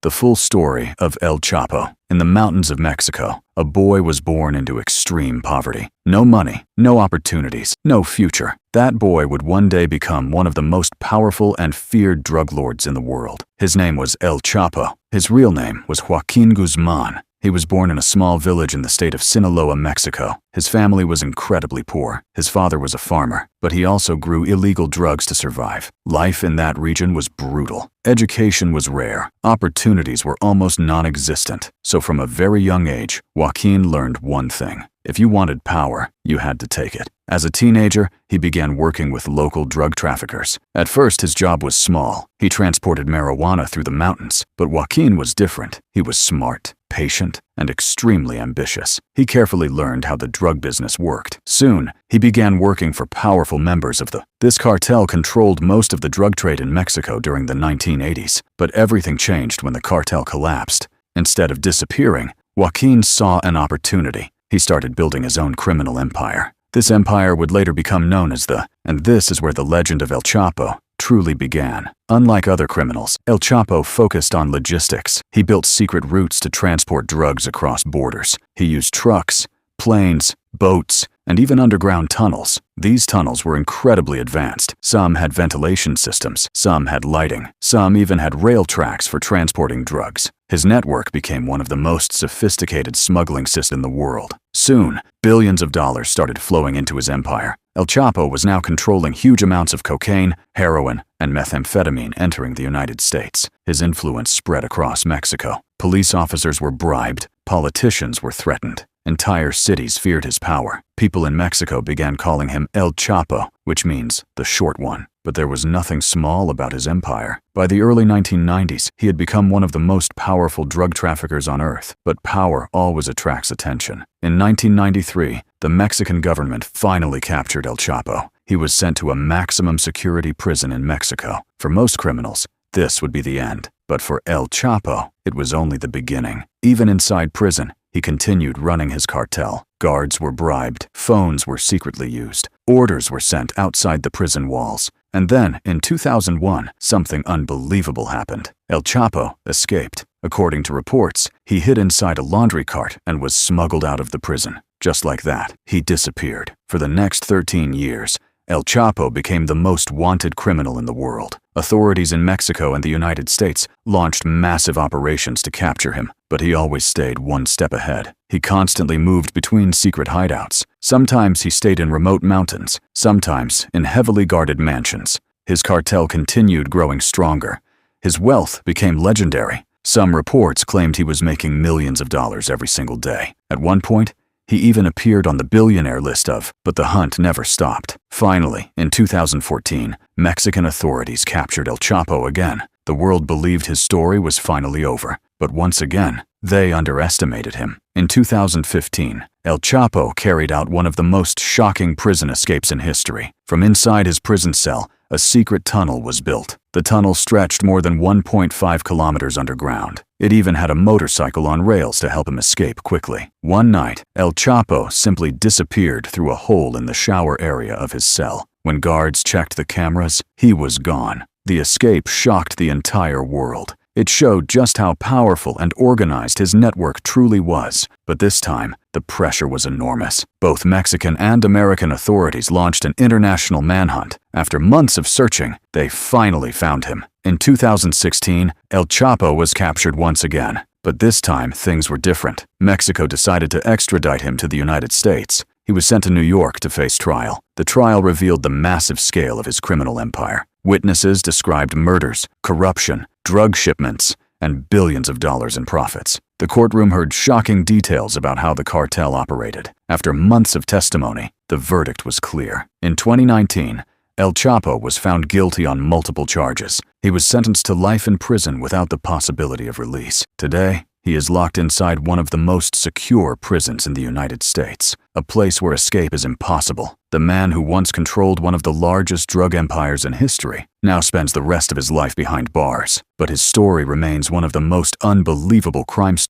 The full story of El Chapo. In the mountains of Mexico, a boy was born into extreme poverty. No money, no opportunities, no future. That boy would one day become one of the most powerful and feared drug lords in the world. His name was El Chapo. His real name was Joaquin Guzman. He was born in a small village in the state of Sinaloa, Mexico. His family was incredibly poor. His father was a farmer, but he also grew illegal drugs to survive. Life in that region was brutal. Education was rare. Opportunities were almost non-existent. So from a very young age, Joaquin learned one thing. If you wanted power, you had to take it. As a teenager, he began working with local drug traffickers. At first, his job was small. He transported marijuana through the mountains. But Joaquin was different. He was smart, patient, and extremely ambitious. He carefully learned how the drug business worked. Soon, he began working for powerful members of this cartel controlled most of the drug trade in Mexico during the 1980s. But everything changed when the cartel collapsed. Instead of disappearing, Joaquin saw an opportunity. He started building his own criminal empire. This empire would later become known as and this is where the legend of El Chapo truly began. Unlike other criminals, El Chapo focused on logistics. He built secret routes to transport drugs across borders. He used trucks, planes, boats, and even underground tunnels. These tunnels were incredibly advanced. Some had ventilation systems, some had lighting, some even had rail tracks for transporting drugs. His network became one of the most sophisticated smuggling systems in the world. Soon, billions of dollars started flowing into his empire. El Chapo was now controlling huge amounts of cocaine, heroin, and methamphetamine entering the United States. His influence spread across Mexico. Police officers were bribed, politicians were threatened. Entire cities feared his power. People in Mexico began calling him El Chapo, which means the short one. But there was nothing small about his empire. By the early 1990s, he had become one of the most powerful drug traffickers on earth. But power always attracts attention. In 1993, the Mexican government finally captured El Chapo. He was sent to a maximum security prison in Mexico. For most criminals, this would be the end. But for El Chapo, it was only the beginning. Even inside prison, he continued running his cartel. Guards were bribed, phones were secretly used, orders were sent outside the prison walls. And then, in 2001, something unbelievable happened. El Chapo escaped. According to reports, he hid inside a laundry cart and was smuggled out of the prison. Just like that, he disappeared. For the next 13 years, El Chapo became the most wanted criminal in the world. Authorities in Mexico and the United States launched massive operations to capture him, but he always stayed one step ahead. He constantly moved between secret hideouts. Sometimes he stayed in remote mountains, sometimes in heavily guarded mansions. His cartel continued growing stronger. His wealth became legendary. Some reports claimed he was making millions of dollars every single day. At one point, he even appeared on the billionaire list but the hunt never stopped. Finally, in 2014, Mexican authorities captured El Chapo again. The world believed his story was finally over, but once again, they underestimated him. In 2015, El Chapo carried out one of the most shocking prison escapes in history. From inside his prison cell, a secret tunnel was built. The tunnel stretched more than 1.5 kilometers underground. It even had a motorcycle on rails to help him escape quickly. One night, El Chapo simply disappeared through a hole in the shower area of his cell. When guards checked the cameras, he was gone. The escape shocked the entire world. It showed just how powerful and organized his network truly was. But this time, the pressure was enormous. Both Mexican and American authorities launched an international manhunt. After months of searching, they finally found him. In 2016, El Chapo was captured once again. But this time, things were different. Mexico decided to extradite him to the United States. He was sent to New York to face trial. The trial revealed the massive scale of his criminal empire. Witnesses described murders, corruption, drug shipments, and billions of dollars in profits. The courtroom heard shocking details about how the cartel operated. After months of testimony, the verdict was clear. In 2019, El Chapo was found guilty on multiple charges. He was sentenced to life in prison without the possibility of release. Today, he is locked inside one of the most secure prisons in the United States, a place where escape is impossible. The man who once controlled one of the largest drug empires in history now spends the rest of his life behind bars. But his story remains one of the most unbelievable crime stories